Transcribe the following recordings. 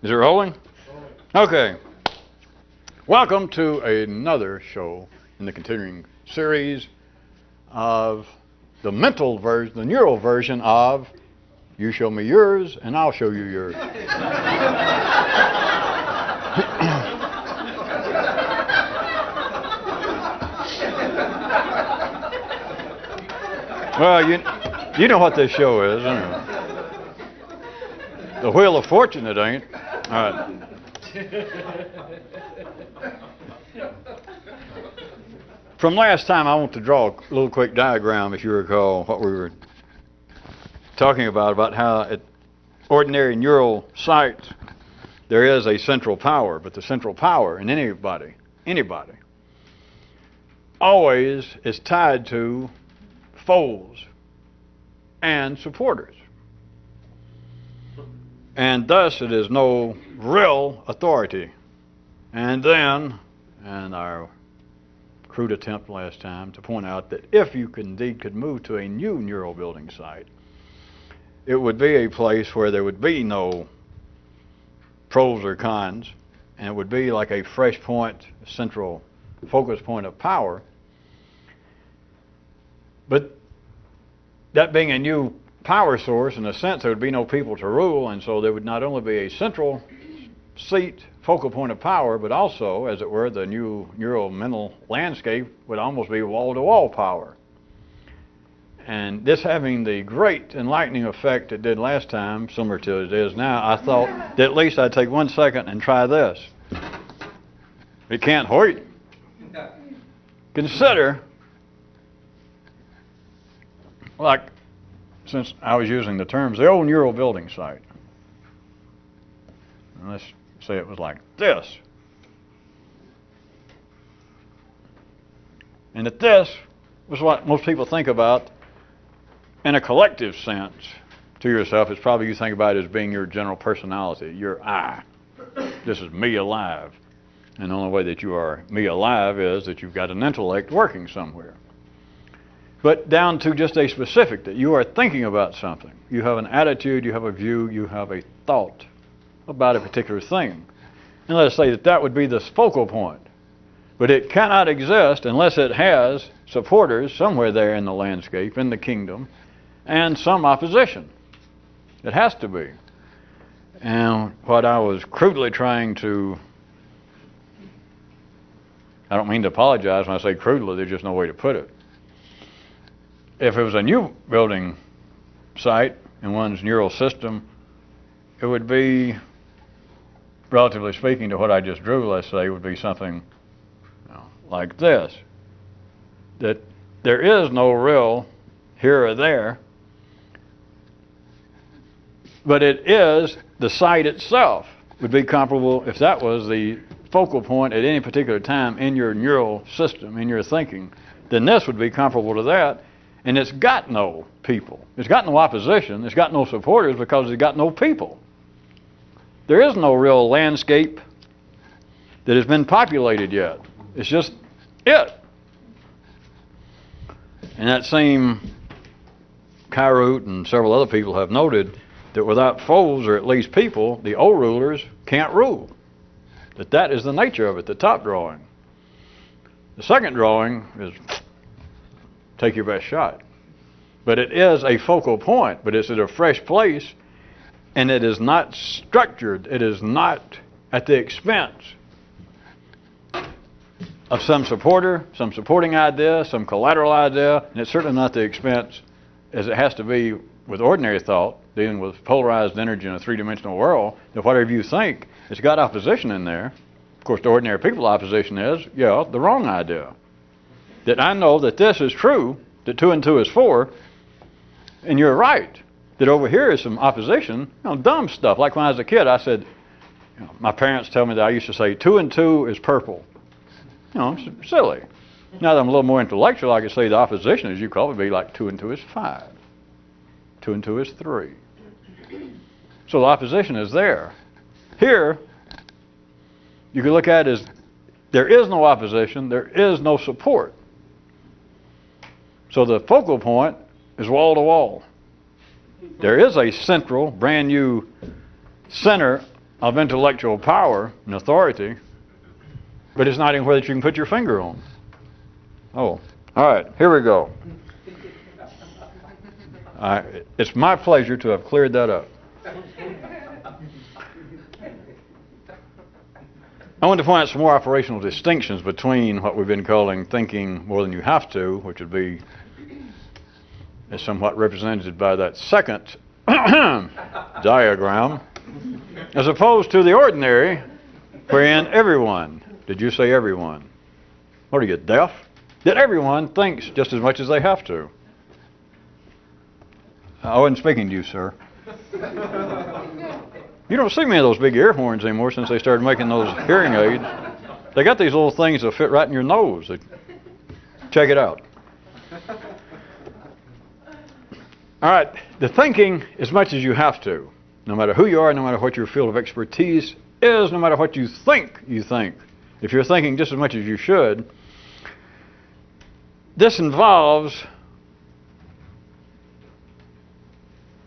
Is it rolling? Okay. Welcome to another show in the continuing series of the mental version, the neural version of you show me yours and I'll show you yours. Well, you know what this show is, anyway. The Wheel of Fortune, it ain't. All right. From last time, I want to draw a little quick diagram, if you recall, what we were talking about how at ordinary neural sites, there is a central power, but the central power in anybody, always is tied to foes and supporters. And thus it is no real authority. And then, and our crude attempt last time to point out that if you indeed could move to a new neural building site, it would be a place where there would be no pros or cons, and it would be like a fresh point, central focus point of power. But that being a new power source, in a sense, there would be no people to rule, and so there would not only be a central seat, focal point of power, but also, as it were, the new neural mental landscape would almost be wall-to-wall power. And this having the great enlightening effect it did last time, similar to it is now, I thought that at least I'd take 1 second and try this. It can't hurt. Consider, like, since I was using the terms, the old neural building site. And let's say it was like this. And that this was what most people think about in a collective sense to yourself. It's probably you think about it as being your general personality, your I. This is me alive. And the only way that you are me alive is that you've got an intellect working somewhere. But down to just a specific, that you are thinking about something. You have an attitude, you have a view, you have a thought about a particular thing. And let us say that that would be the focal point. But it cannot exist unless it has supporters somewhere there in the landscape, in the kingdom, and some opposition. It has to be. And what I was crudely trying to, I don't mean to apologize when I say crudely, there's just no way to put it. If it was a new building site in one's neural system, it would be, relatively speaking to what I just drew, let's say, would be something like this. That there is no real here or there, but it is the site itself would be comparable if that was the focal point at any particular time in your neural system, in your thinking, then this would be comparable to that. And it's got no people. It's got no opposition. It's got no supporters because it's got no people. There is no real landscape that has been populated yet. It's just it. And that same Kyroots and several other people have noted that without foes, or at least people, the old rulers can't rule. That is the nature of it, the top drawing. The second drawing is take your best shot. But it is a focal point, but it's at a fresh place, and it is not structured. It is not at the expense of some supporter, some supporting idea, some collateral idea, and it's certainly not the expense, as it has to be with ordinary thought, dealing with polarized energy in a three-dimensional world, that whatever you think, it's got opposition in there. Of course, the ordinary people opposition is, the wrong idea. That I know that this is true, that 2 and 2 is 4, and you're right. That over here is some opposition, dumb stuff. Like when I was a kid, I said, my parents tell me that I used to say 2 and 2 is purple. It's silly. Now that I'm a little more intellectual, I could say the opposition, as you call it, would be like 2 and 2 is 5. 2 and 2 is 3. So the opposition is there. Here, you can look at it as there is no opposition, there is no support. So the focal point is wall to wall. There is a central, brand new center of intellectual power and authority, but it's not anywhere that you can put your finger on. Oh, all right, here we go. It's my pleasure to have cleared that up. I want to point out some more operational distinctions between what we've been calling thinking more than you have to, which would be is somewhat represented by that second diagram, as opposed to the ordinary, wherein everyone, did you say everyone? What are you, deaf? That everyone thinks just as much as they have to. I wasn't speaking to you, sir. You don't see many of those big ear horns anymore since they started making those hearing aids. They got these little things that fit right in your nose. Check it out. All right, the thinking as much as you have to, no matter who you are, no matter what your field of expertise is, no matter what you think you think. If you're thinking just as much as you should, this involves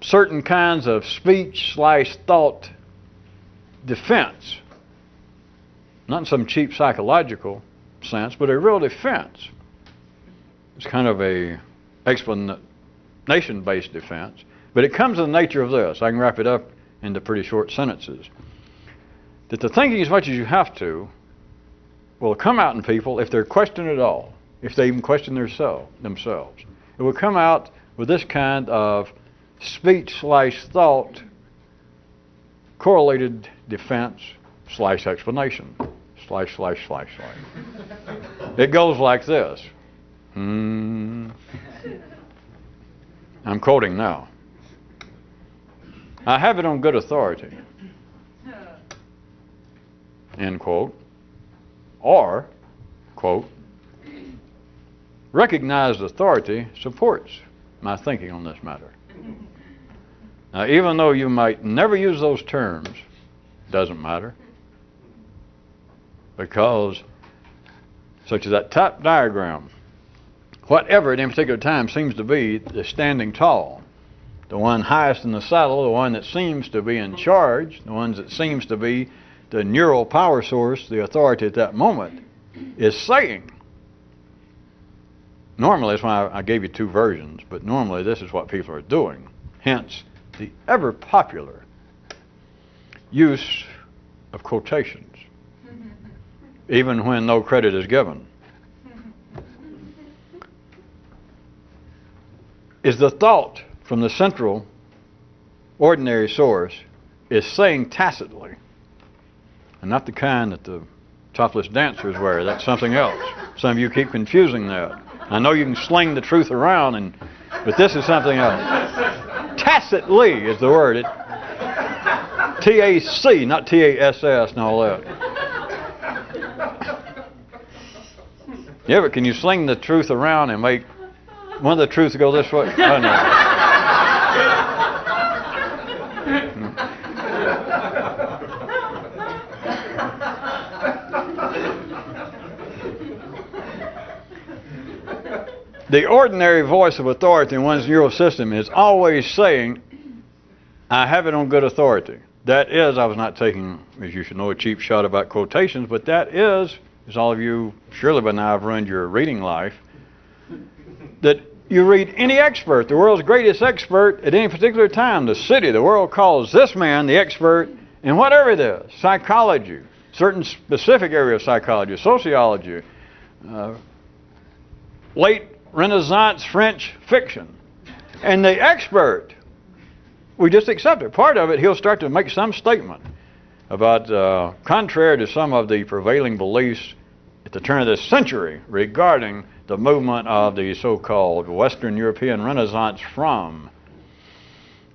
certain kinds of speech/thought defense. Not in some cheap psychological sense, but a real defense. It's kind of a explanation-based defense. But it comes in the nature of this. I can wrap it up into pretty short sentences. That the thinking as much as you have to will come out in people if they're questioned at all, if they even question themselves. It will come out with this kind of speech/thought correlated defense/explanation. /////. It goes like this. I'm quoting now. I have it on good authority. End quote. Or, quote, recognized authority supports my thinking on this matter. Now, even though you might never use those terms, doesn't matter. Because, such as that top diagram, whatever at any particular time seems to be the standing tall, the one highest in the saddle, the one that seems to be in charge, the one that seems to be the neural power source, the authority at that moment, is saying. Normally, that's why I gave you two versions, but normally this is what people are doing. Hence, the ever popular use of quotations, even when no credit is given. Is the thought from the central ordinary source is saying tacitly, and not the kind that the topless dancers wear. That's something else. Some of you keep confusing that. I know you can sling the truth around, but this is something else. Tacitly is the word. T-A-C, not T-A-S-S and all that. Yeah, but can you sling the truth around and make one of the truths go this way? Oh, no. The ordinary voice of authority in one's neural system is always saying, I have it on good authority. That is, I was not taking, as you should know, a cheap shot about quotations, but that is, as all of you surely by now have ruined your reading life, that you read any expert, the world's greatest expert at any particular time, the city, the world calls this man the expert in whatever it is, psychology, certain specific area of psychology, sociology, late Renaissance French fiction. And the expert, we just accept it. Part of it, he'll start to make some statement about, contrary to some of the prevailing beliefs at the turn of this century regarding the movement of the so-called Western European Renaissance from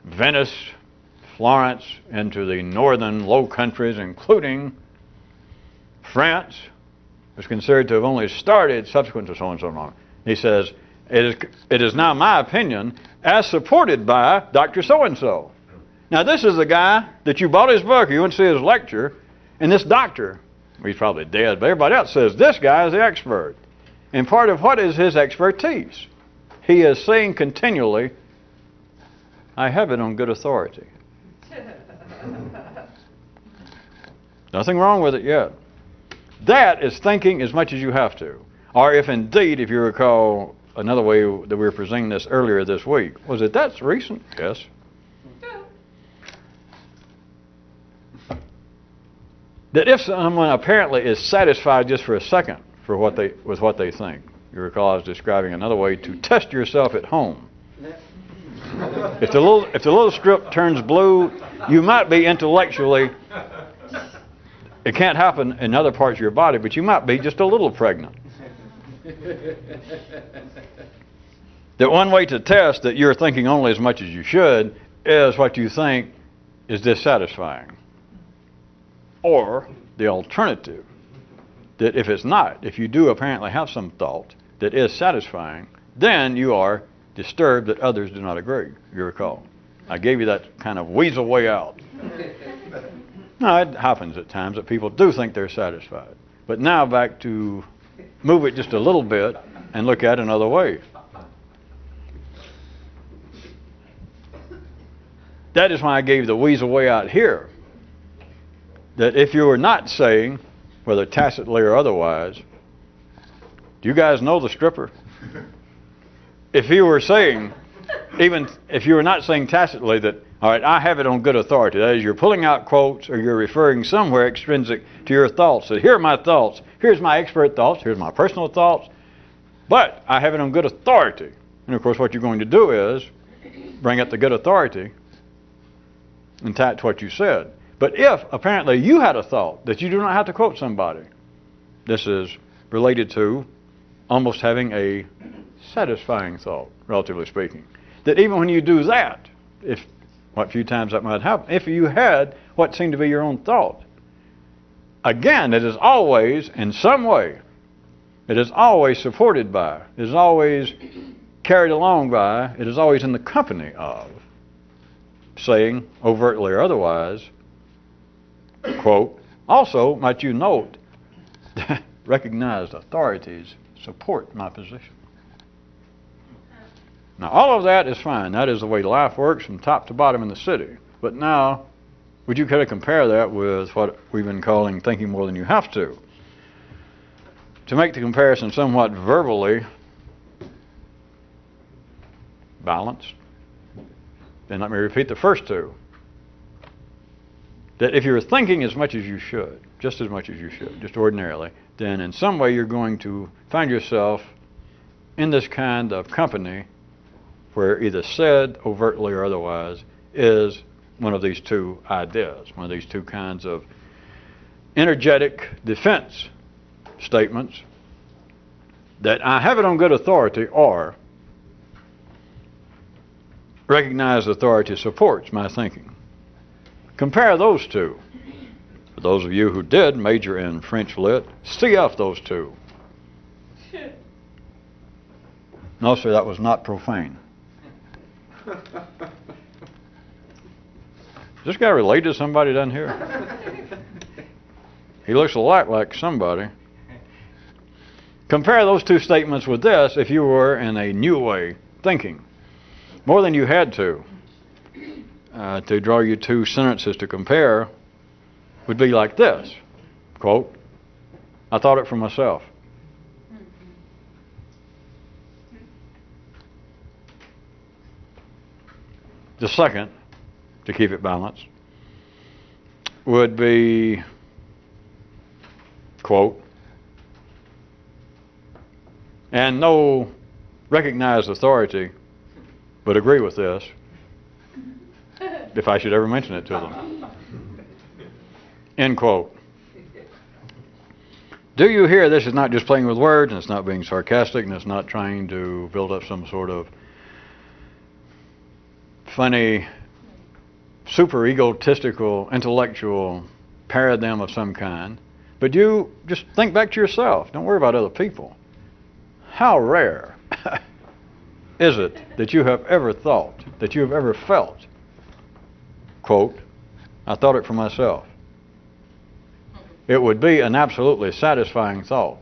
Venice, Florence, into the northern Low Countries, including France, was considered to have only started subsequent to so and so long. He says, it is now my opinion, as supported by Dr. So-and-so. Now, this is the guy that you bought his book, you went to see his lecture, and this doctor, he's probably dead, but everybody else says, this guy is the expert. And part of what is his expertise? He is saying continually, I have it on good authority. Nothing wrong with it yet. That is thinking as much as you have to. Or if indeed, if you recall, another way that we were presenting this earlier this week, was it that's recent? Yes. That if someone apparently is satisfied just for a second with what they think. You recall I was describing another way to test yourself at home. If the little strip turns blue, you might be intellectually, it can't happen in other parts of your body, but you might be just a little pregnant. That one way to test that you're thinking only as much as you should is what you think is dissatisfying. Or the alternative, that if it's not, if you do apparently have some thought that is satisfying, then you are disturbed that others do not agree, you recall. I gave you that kind of weasel way out. No, it happens at times that people do think they're satisfied. But now back to move it just a little bit and look at it another way. That is why I gave the weasel way out here. That if you were not saying, whether tacitly or otherwise, do you guys know the stripper? If you were saying, even if you were not saying tacitly that, all right, I have it on good authority. That is, you're pulling out quotes or you're referring somewhere extrinsic to your thoughts. So here are my thoughts. Here's my expert thoughts. Here's my personal thoughts. But I have it on good authority. And of course, what you're going to do is bring up the good authority and attach what you said. But if apparently you had a thought that you do not have to quote somebody, this is related to almost having a satisfying thought, relatively speaking. That even when you do that, if what few times that might happen, if you had what seemed to be your own thought, again, it is always, in some way, it is always supported by, it is always carried along by, it is always in the company of saying, overtly or otherwise, quote, also, might you note, that recognized authorities support my position. Now, all of that is fine. That is the way life works from top to bottom in the city. But now, would you kind of compare that with what we've been calling thinking more than you have to? To make the comparison somewhat verbally balanced, then let me repeat the first two. That if you're thinking as much as you should, just as much as you should, just ordinarily, then in some way you're going to find yourself in this kind of company where either said, overtly or otherwise, is one of these two ideas, one of these two kinds of energetic defense statements that I have it on good authority or recognized authority supports my thinking. Compare those two. For those of you who did major in French Lit, CF those two. No, sir, that was not profane. Is this guy related to somebody down here? He looks a lot like somebody. Compare those two statements with this if you were in a new way thinking. More than you had to draw you two sentences to compare would be like this, quote, I thought it for myself. The second, to keep it balanced, would be, quote, and no recognized authority would agree with this if I should ever mention it to them. End quote. Do you hear this is not just playing with words, and it's not being sarcastic, and it's not trying to build up some sort of funny, super egotistical, intellectual paradigm of some kind. But you just think back to yourself. Don't worry about other people. How rare is it that you have ever thought, that you have ever felt, quote, I thought it for myself. It would be an absolutely satisfying thought.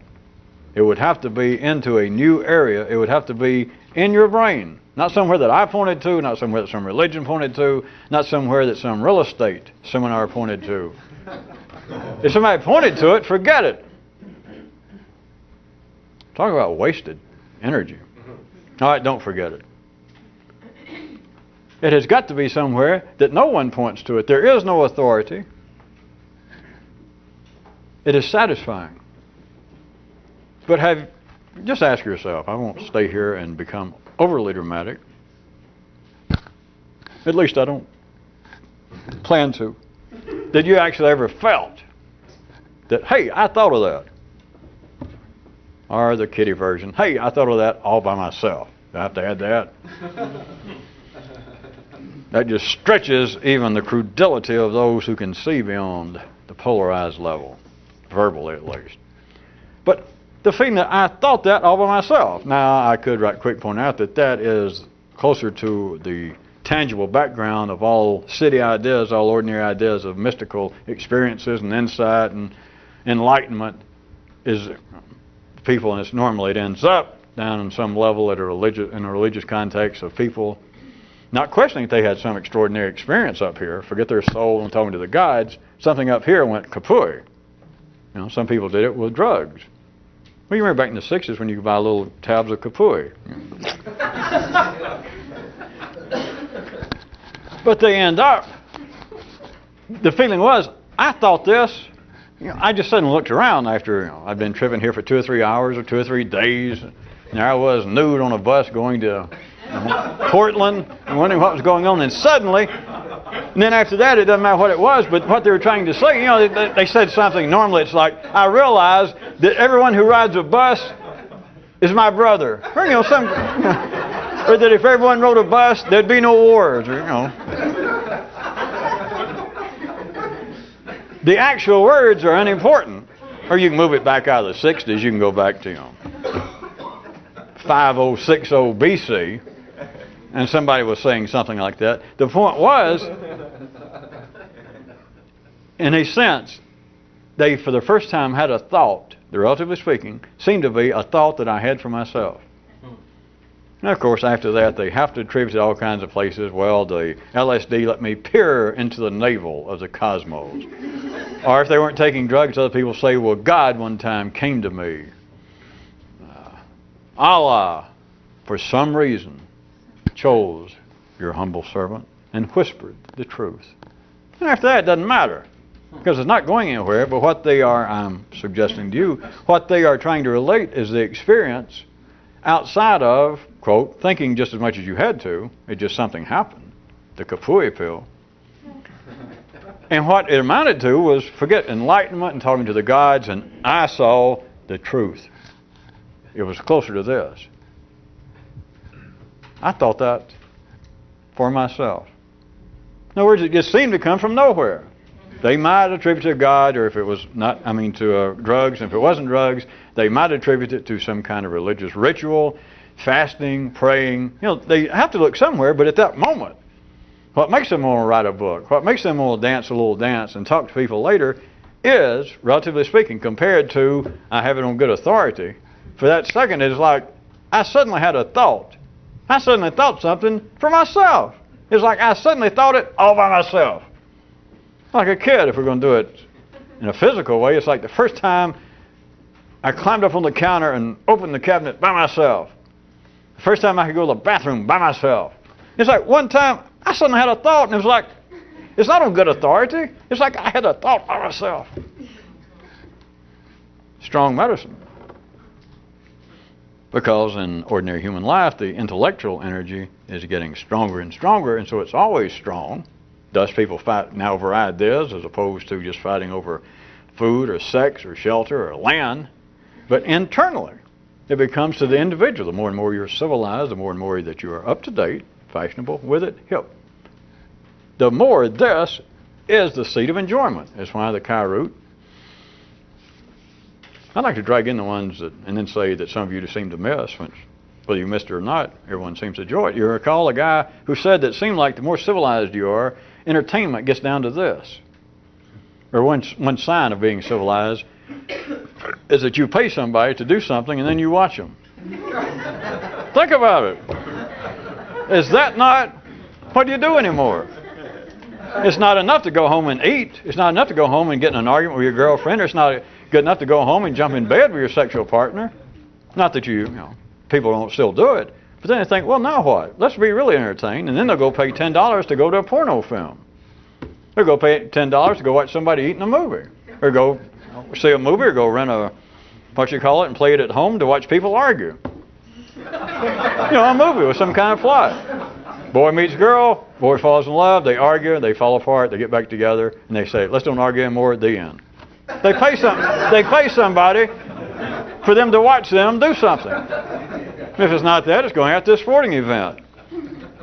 It would have to be into a new area. It would have to be in your brain. Not somewhere that I pointed to, not somewhere that some religion pointed to, not somewhere that some real estate seminar pointed to. If somebody pointed to it, forget it. Talk about wasted energy. All right, don't forget it. It has got to be somewhere that no one points to it. There is no authority. It is satisfying. But just ask yourself, I won't stay here and become overly dramatic. At least I don't plan to. Did you actually ever felt that, hey, I thought of that? Or the kiddie version, hey, I thought of that all by myself. Do I have to add that? That just stretches even the credulity of those who can see beyond the polarized level, verbally at least. But the feeling that I thought that all by myself. Now, I could right quick point out that that is closer to the tangible background of all city ideas, all ordinary ideas of mystical experiences and insight and enlightenment is people, and normally it ends up down in some level in a religious context of people not questioning that they had some extraordinary experience up here, forget their soul and talking to the gods, something up here went kapooey. You know, some people did it with drugs. Well, you remember back in the 60s when you could buy little tabs of kapooey. But they end up, the feeling was, I thought this. You know, I just suddenly looked around after I'd been tripping here for 2 or 3 hours or 2 or 3 days. And there I was nude on a bus going to Portland and wondering what was going on. And suddenly, and then after that, it doesn't matter what it was, but what they were trying to say, you know, they said something. Normally it's like, I realize that everyone who rides a bus is my brother. Or, you know, or that if everyone rode a bus, there'd be no wars. Or, you know. The actual words are unimportant. Or you can move it back out of the 60s. You can go back to 5060 BC. And somebody was saying something like that. The point was, in a sense, they for the first time had a thought, relatively speaking, seemed to be a thought that I had for myself. And of course, after that, they have to attribute to all kinds of places. Well, the LSD let me peer into the navel of the cosmos. Or if they weren't taking drugs, other people say, well, God one time came to me. Allah, for some reason, chose your humble servant and whispered the truth. And after that, it doesn't matter. Because it's not going anywhere, but what they are, I'm suggesting to you, what they are trying to relate is the experience outside of, quote, thinking just as much as you had to, it just something happened, the kapooey pill. And what it amounted to was, forget enlightenment and talking to the gods, and I saw the truth. It was closer to this. I thought that for myself. In other words, it just seemed to come from nowhere. They might attribute it to God, or if it was not, to drugs. And if it wasn't drugs, they might attribute it to some kind of religious ritual, fasting, praying. You know, they have to look somewhere, but at that moment, what makes them want to write a book, what makes them want to dance a little dance and talk to people later is, relatively speaking, compared to, I have it on good authority, for that second it's like, I suddenly had a thought. I suddenly thought something for myself. It's like I suddenly thought it all by myself. Like a kid, if we're going to do it in a physical way, it's like the first time I climbed up on the counter and opened the cabinet by myself. The first time I could go to the bathroom by myself. It's like one time I suddenly had a thought, and it was like, it's not on good authority. It's like I had a thought by myself. Strong medicine. Because in ordinary human life, the intellectual energy is getting stronger and stronger, and so it's always strong. Thus, people fight now over ideas as opposed to just fighting over food or sex or shelter or land. But internally, it becomes to the individual. The more and more you're civilized, the more and more that you are up to date, fashionable, with it, hip. The more this is the seat of enjoyment. That's why the Kyroot. I'd like to drag in the ones that, and then say that some of you just seem to miss, which, whether you missed it or not, everyone seems to enjoy it. You recall a guy who said that it seemed like the more civilized you are, entertainment gets down to this. Or one sign of being civilized is that you pay somebody to do something and then you watch them. Think about it. Is that not what you do anymore? It's not enough to go home and eat. It's not enough to go home and get in an argument with your girlfriend. It's not good enough to go home and jump in bed with your sexual partner. Not that people don't still do it. But then they think, well, now what? Let's be really entertained. And then they'll go pay $10 to go to a porno film. They'll go pay $10 to go watch somebody eating a movie. Or go see a movie or go rent a, and play it at home to watch people argue. A movie with some kind of plot. Boy meets girl, boy falls in love, they argue, they fall apart, they get back together, and they say, let's don't argue anymore at the end. They pay somebody for them to watch them do something. If it's not that, it's going out to a sporting event.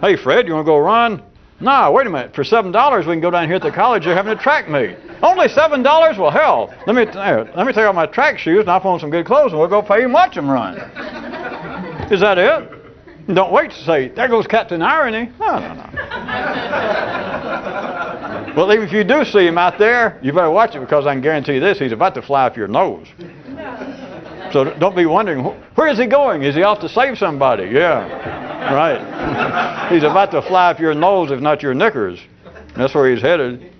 Hey, Fred, you want to go run? Nah, wait a minute. For $7, we can go down here at the college. They're having a track meet. Only $7? Well, hell, let me take off my track shoes and I'll put on some good clothes and we'll go pay and watch them run. Is that it? Don't wait to say, there goes Captain Irony. No. Well, even if you do see him out there, you better watch it because I can guarantee you this, he's about to fly off your nose. So don't be wondering, where is he going? Is he off to save somebody? Yeah, right. He's about to fly off your nose, if not your knickers. That's where he's headed.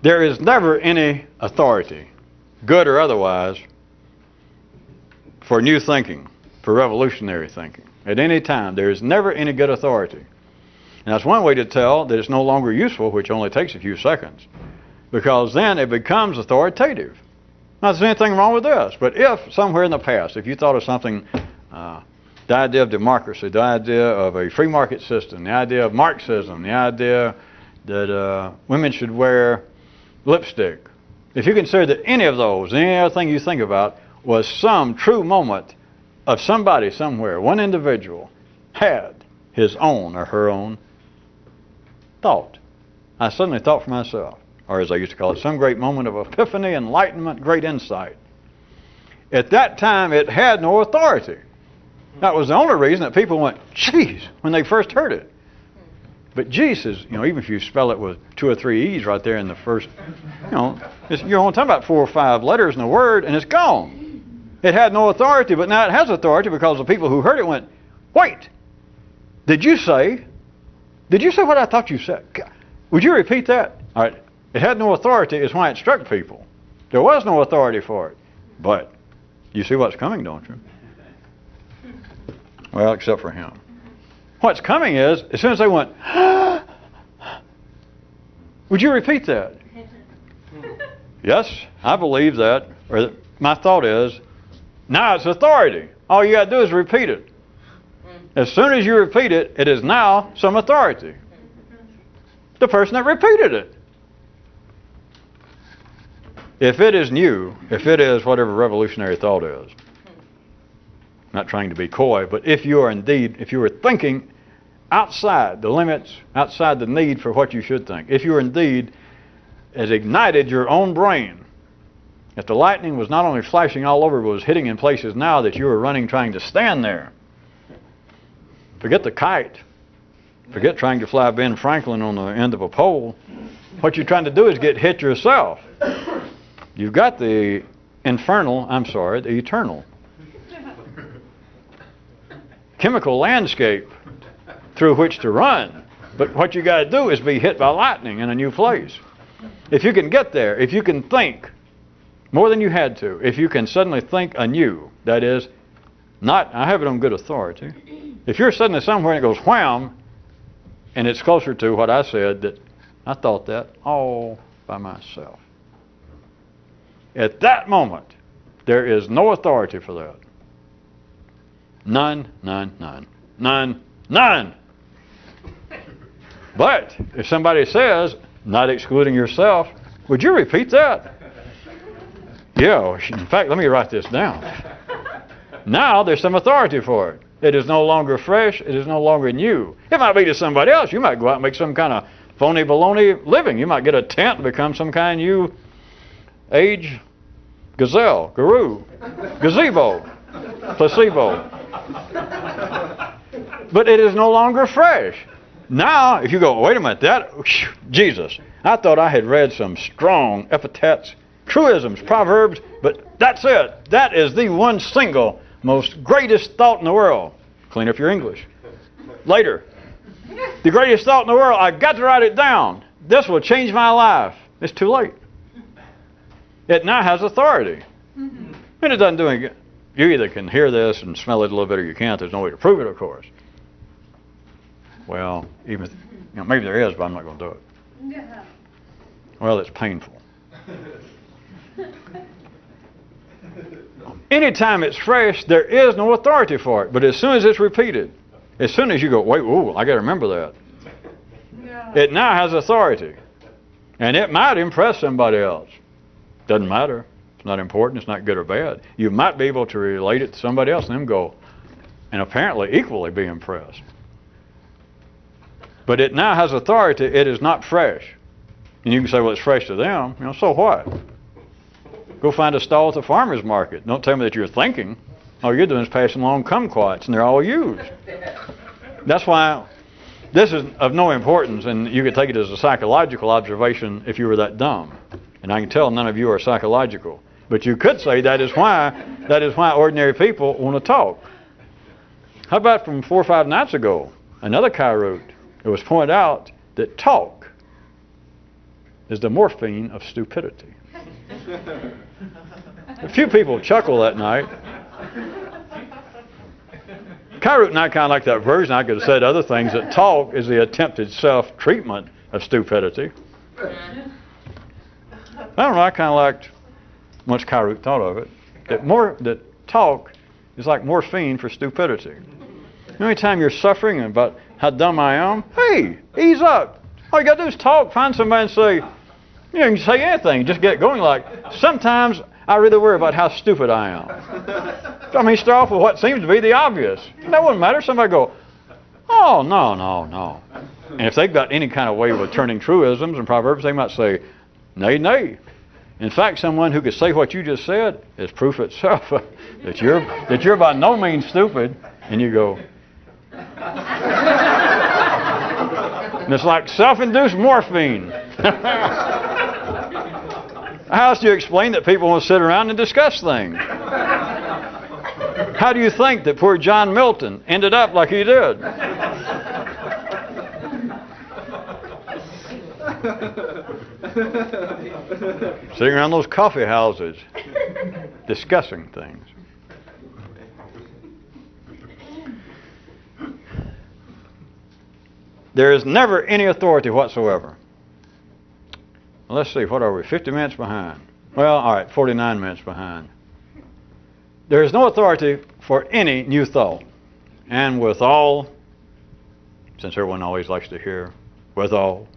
There is never any authority, good or otherwise, for new thinking, for revolutionary thinking. At any time, there is never any good authority. And that's one way to tell that it's no longer useful, which only takes a few seconds, because then it becomes authoritative. Not that there's anything wrong with this, but if somewhere in the past, if you thought of something, the idea of democracy, the idea of a free market system, the idea of Marxism, the idea that women should wear lipstick, if you consider that any of those, any other thing you think about, was some true moment of somebody somewhere, one individual, had his own or her own thought. I suddenly thought for myself, or as I used to call it, some great moment of epiphany, enlightenment, great insight. At that time, it had no authority. That was the only reason that people went, geez, when they first heard it. But Jesus, even if you spell it with 2 or 3 E's right there in the first, you're only talking about 4 or 5 letters in a word, and it's gone. It had no authority, but now it has authority because the people who heard it went, wait, did you say what I thought you said? Would you repeat that? All right. It had no authority is why it struck people. There was no authority for it. But you see what's coming, don't you? Well, except for him. What's coming is, as soon as they went, would you repeat that? Yes, I believe that. Or my thought is, now it's authority. All you got to do is repeat it. As soon as you repeat it, it is now some authority. The person that repeated it. If it is new, if it is whatever revolutionary thought is, not trying to be coy, but if you are thinking outside the limits, outside the need for what you should think, if you indeed has ignited your own brain, if the lightning was not only flashing all over, but was hitting in places now that you were running trying to stand there. Forget the kite. Forget trying to fly Ben Franklin on the end of a pole. What you're trying to do is get hit yourself. You've got the eternal chemical landscape through which to run. But what you got to do is be hit by lightning in a new place. If you can get there, if you can think more than you had to, if you can suddenly think anew, that is, I have it on good authority. If you're suddenly somewhere and it goes wham, and it's closer to what I said, that I thought that all by myself. At that moment, there is no authority for that. None. But if somebody says, not excluding yourself, would you repeat that? Yeah, in fact, let me write this down. Now there's some authority for it. It is no longer fresh. It is no longer new. It might be to somebody else. You might go out and make some kind of phony baloney living. You might get a tent and become some kind of new age gazelle, guru, gazebo, placebo. But it is no longer fresh. Now, if you go, wait a minute, Jesus, I thought I had read some strong epithets, truisms, proverbs, but that's it. That is the one single most greatest thought in the world. Clean up your English. Later. The greatest thought in the world. I got to write it down. This will change my life. It's too late. It now has authority. And it doesn't do anything. You either can hear this and smell it a little bit, or you can't. There's no way to prove it, of course. Well, even maybe there is, but I'm not going to do it. Yeah. Well, it's painful. Anytime it's fresh, there is no authority for it. But as soon as it's repeated, as soon as you go, wait, whoa, I got to remember that. Yeah. It now has authority. And it might impress somebody else. Doesn't matter. It's not important. It's not good or bad. You might be able to relate it to somebody else and them go, and apparently equally be impressed. But it now has authority. It is not fresh. And you can say, well, it's fresh to them. So what? Go find a stall at the farmer's market. Don't tell me that you're thinking. All you're doing is passing along kumquats, and they're all used. That's why this is of no importance, and you could take it as a psychological observation if you were that dumb. And I can tell none of you are psychological. But you could say that is why ordinary people want to talk. How about from 4 or 5 nights ago, another Kyroot? It was pointed out that talk is the morphine of stupidity. A few people chuckle that night. Kyroots and I kind of like that version. I could have said other things, that talk is the attempted self-treatment of stupidity. I don't know, I kind of liked, once Kyroots thought of it, that talk is like morphine for stupidity. Anytime you're suffering about how dumb I am, hey, ease up. All you got to do is talk. Find somebody and say, you can say anything. Just get going. Like, sometimes I really worry about how stupid I am. Start off with what seems to be the obvious. That wouldn't matter. Somebody go, oh, no. And if they've got any kind of way with turning truisms and proverbs, they might say, nay, nay. In fact, someone who could say what you just said is proof itself that you're by no means stupid. And you go, and it's like self-induced morphine. How else do you explain that people want to sit around and discuss things? How do you think that poor John Milton ended up like he did? Sitting around those coffee houses discussing things. There is never any authority whatsoever. Well, let's see, what are we, 50 minutes behind? Well, all right, 49 minutes behind. There is no authority for any new thought. And withal, since everyone always likes to hear, withal,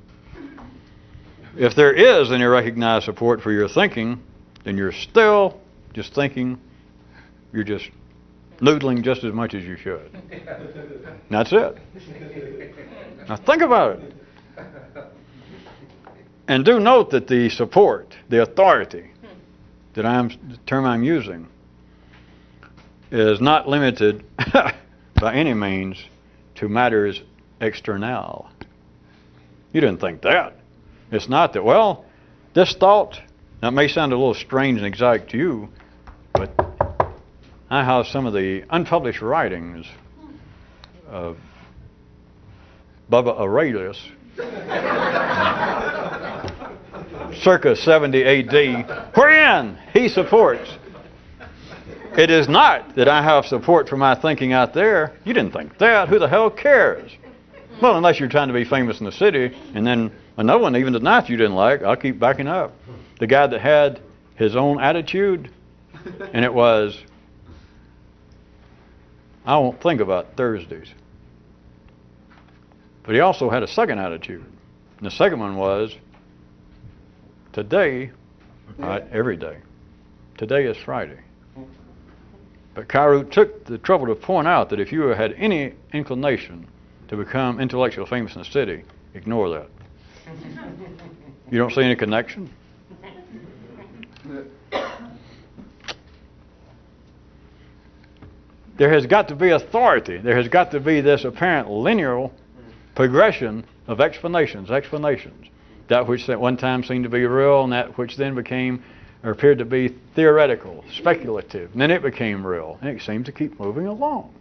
if there is any recognized support for your thinking, then you're still just thinking, you're just noodling just as much as you should. And that's it. Now think about it. And do note that the support, the authority, the term I'm using, is not limited by any means to matters external. You didn't think that. It's not that, well, this thought, that may sound a little strange and exotic to you, but I have some of the unpublished writings of Bubba Aurelius, circa 70 A.D., wherein he supports. It is not that I have support for my thinking out there. You didn't think that. Who the hell cares? Well, unless you're trying to be famous in the city, and then another one, even tonight, you didn't like. I'll keep backing up. The guy that had his own attitude, and it was, I won't think about Thursdays. But he also had a second attitude. And the second one was, today, right, every day. Today is Friday. But Kyroots took the trouble to point out that if you had any inclination to become intellectually famous in the city, ignore that. You don't see any connection? There has got to be authority. There has got to be this apparent linear progression of explanations. That which at one time seemed to be real, and that which then became or appeared to be theoretical, speculative. And then it became real, and it seemed to keep moving along.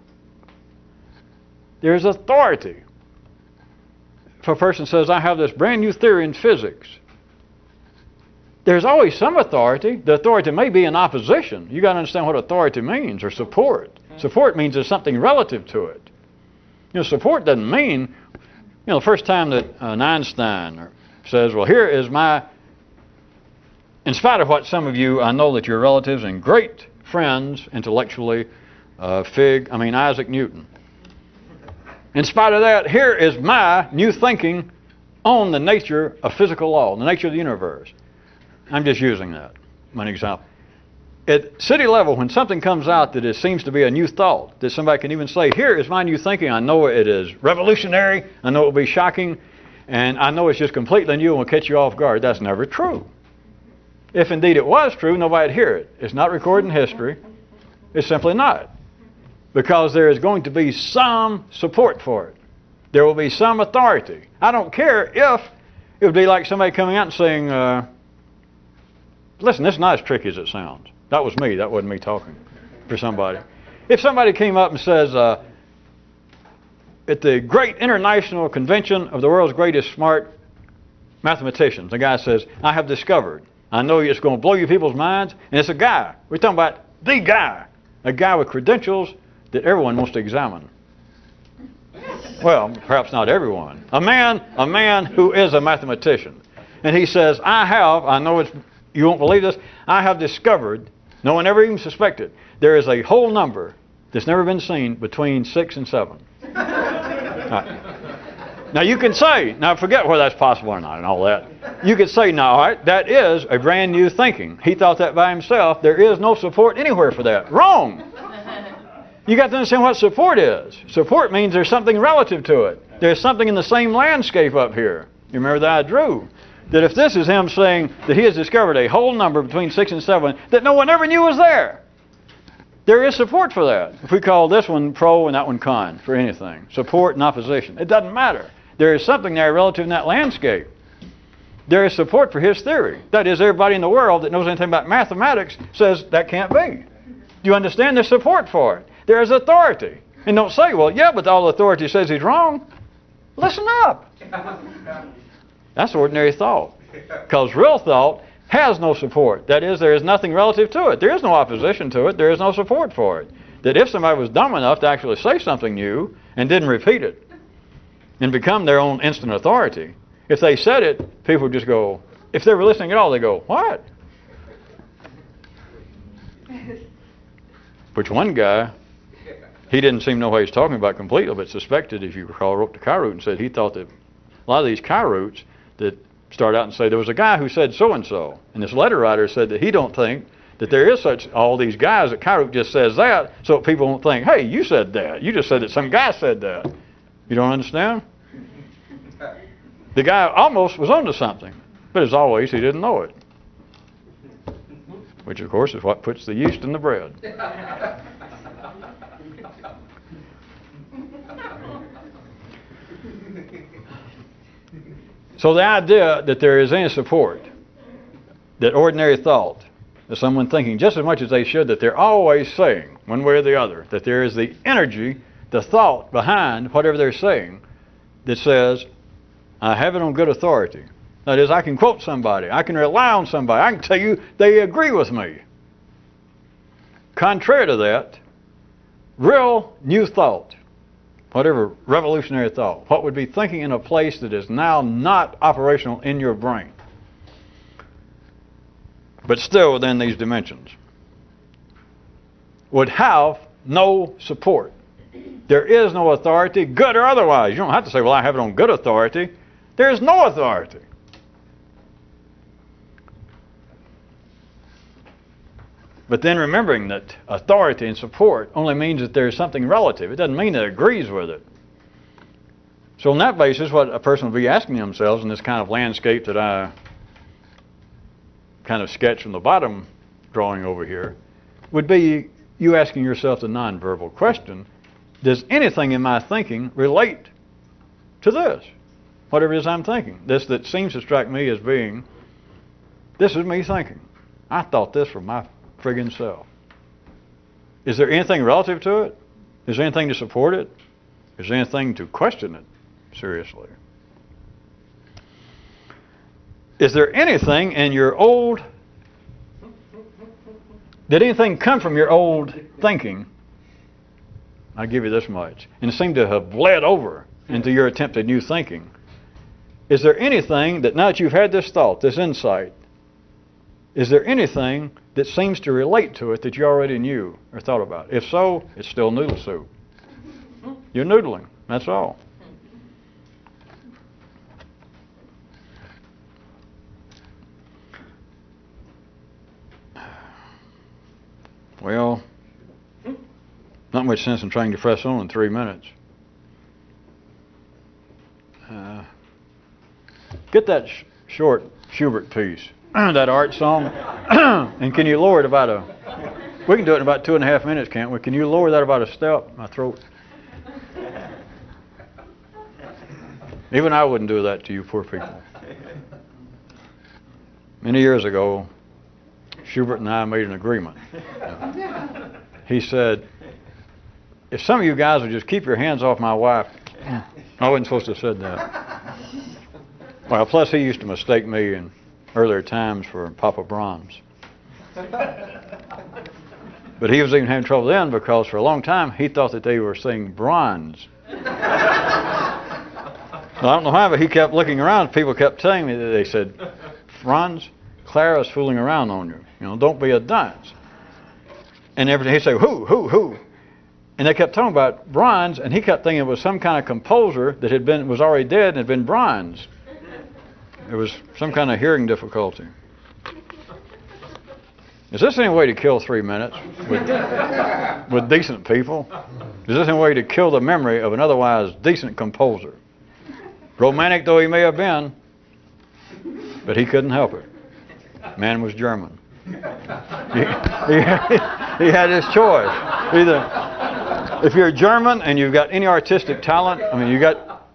There's authority. If a person says, I have this brand new theory in physics, there's always some authority. The authority may be in opposition. You got to understand what authority means, or support. Support means there's something relative to it. Support doesn't mean, the first time that Einstein says, well, here is my, in spite of what some of you, I know that your relatives and great friends intellectually, Isaac Newton. In spite of that, here is my new thinking on the nature of physical law, the nature of the universe. I'm just using that, one example. At city level, when something comes out that seems to be a new thought, that somebody can even say, here is my new thinking, I know it is revolutionary, I know it will be shocking, and I know it's just completely new and will catch you off guard. That's never true. If indeed it was true, nobody would hear it. It's not recorded in history. It's simply not. Because there is going to be some support for it. There will be some authority. I don't care if it would be like somebody coming out and saying, listen, this is not as tricky as it sounds. That was me. That wasn't me talking for somebody. If somebody came up and says, at the great international convention of the world's greatest smart mathematicians, the guy says, I have discovered. I know it's going to blow you people's minds. And it's a guy. We're talking about the guy. A guy with credentials that everyone wants to examine. Well, perhaps not everyone. A man who is a mathematician. And he says, I know you won't believe this, I have discovered, no one ever even suspected, there is a whole number that's never been seen between 6 and 7. Right. Now you can say, now forget whether that's possible or not and all that. You could say, no, all right, that is a brand new thinking. He thought that by himself. There is no support anywhere for that. Wrong. You got to understand what support is. Support means there's something relative to it. There's something in the same landscape up here. You remember that I drew. That if this is him saying that he has discovered a whole number between 6 and 7 that no one ever knew was there, there is support for that. If we call this one pro and that one con for anything, support and opposition, it doesn't matter. There is something there relative in that landscape. There is support for his theory. That is, everybody in the world that knows anything about mathematics says that can't be. Do you understand? There's support for it. There is authority. And don't say, well, yeah, but all authority says he's wrong. Listen up. That's ordinary thought. Because real thought has no support. That is, there is nothing relative to it. There is no opposition to it. There is no support for it. That if somebody was dumb enough to actually say something new and didn't repeat it and become their own instant authority, if they said it, people would just go, if they were listening at all, they go, what? Which one guy, he didn't seem to know what he was talking about completely, but suspected, if you recall, wrote to Kyroots and said he thought that a lot of these Kyroots that start out and say, there was a guy who said so-and-so. And this letter writer said that he don't think that there is such, all these guys that Kyroots just says that, so people won't think, hey, you said that. You just said that some guy said that. You don't understand? The guy almost was onto something, but as always, he didn't know it. Which, of course, is what puts the yeast in the bread. So the idea that there is any support, that ordinary thought, that someone thinking just as much as they should, that they're always saying, one way or the other, that there is the energy, the thought behind whatever they're saying that says, I have it on good authority. That is, I can quote somebody. I can rely on somebody. I can tell you they agree with me. Contrary to that, real new thought, whatever revolutionary thought, what would be thinking in a place that is now not operational in your brain, but still within these dimensions, would have no support. There is no authority, good or otherwise. You don't have to say, well, I have it on good authority. There is no authority. But then remembering that authority and support only means that there's something relative. It doesn't mean that it agrees with it. So on that basis, what a person will be asking themselves in this kind of landscape that I kind of sketched from the bottom drawing over here, would be you asking yourself the nonverbal question, does anything in my thinking relate to this? Whatever it is I'm thinking. This that seems to strike me as being, this is me thinking. I thought this for my friggin' self. Is there anything relative to it? Is there anything to support it? Is there anything to question it seriously? Is there anything in your old... Did anything come from your old thinking? I'll give you this much. And it seemed to have bled over into your attempt at new thinking. Is there anything that now that you've had this thought, this insight, is there anything that seems to relate to it that you already knew or thought about? If so, it's still noodle soup. You're noodling. That's all. Well, not much sense in trying to press on in 3 minutes. Get that short Schubert piece, that art song, and can you lower it about a... We can do it in about 2.5 minutes, can't we? Can you lower that about a step? My throat... Even I wouldn't do that to you poor people. Many years ago, Schubert and I made an agreement. He said, if some of you guys would just keep your hands off my wife... I wasn't supposed to have said that. Well, plus he used to mistake me in earlier times for Papa Brahms. But he was even having trouble then because for a long time he thought that they were saying bronze. I don't know how, but he kept looking around. People kept telling me that they said, Franz, Clara's fooling around on you. You know, don't be a dunce. And everything, he'd say, who? And they kept talking about bronze, and he kept thinking it was some kind of composer that was already dead and had been bronze. It was some kind of hearing difficulty. Is this any way to kill 3 minutes with decent people? Is this any way to kill the memory of an otherwise decent composer? Romantic though he may have been, but he couldn't help it. Man was German. He had his choice. Either, if you're German and you've got any artistic talent, I mean, you got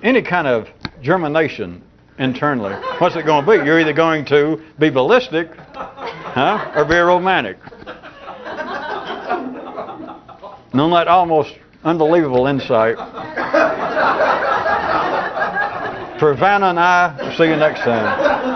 any kind of Germanation internally, what's it going to be? You're either going to be ballistic, or be a romantic. And on that almost unbelievable insight, for Vanna and I, see you next time.